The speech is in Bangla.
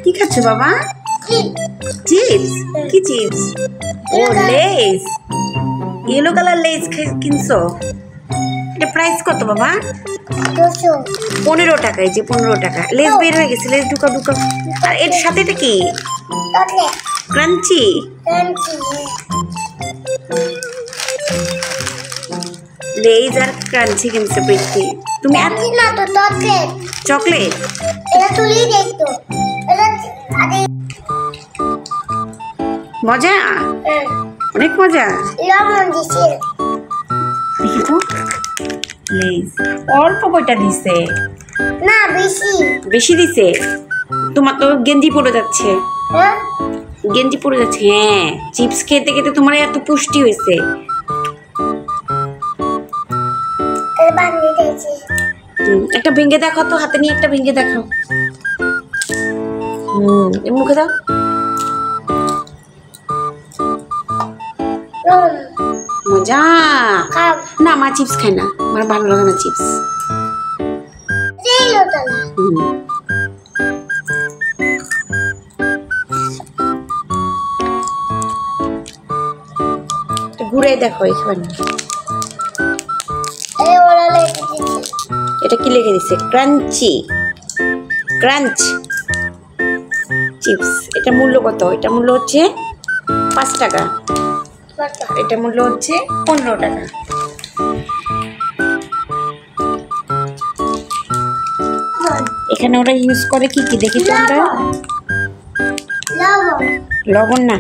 কি খাচ্ছ বাবা? চিপস? কি চিপস? ও লেস, ইয়েলো কালার লেস কিনছো? এটা প্রাইস কত বাবা? 15 টাকা। এই যে 15 টাকা। লেস বের হয়ে গেছে, লেস ঢুকা ঢুকা। আর এর সাথে এটা কি? ক্রাঞ্চি। লেজ আর ক্রাঞ্চি কিনছে বৃষ্টি। তুমি চকলেট? মজা, অনেক মজা। দেখি তো, লেজ অল্প কয়টা দিছে না, বেশি দিছে। তোমার তো গেঞ্জি পড়ে যাচ্ছে। গেঞ্জি পড়ে যাচ্ছে। হ্যাঁ, চিপস খেতে খেতে তোমার এত পুষ্টি হয়েছে। একটা ভেঙে দেখো তো, হাতে নিয়ে একটা ভেঙে দেখো। মুখে দাও। মজা না, মা চিপস খায় না, আমার ভালো লাগে না চিপস। ঘুরে দেখো এখানে, এটা কি লিখে দিছে? ক্রাঞ্চি, ক্রাঞ্চ চিপস। এটা মূল্য কত? এটা মূল্য হচ্ছে 5 টাকা। এটা মূল্য হচ্ছে 15 টাকা। এখানে ওরা ইউজ করে কি কি দেখি তো আমরা? লবণ না,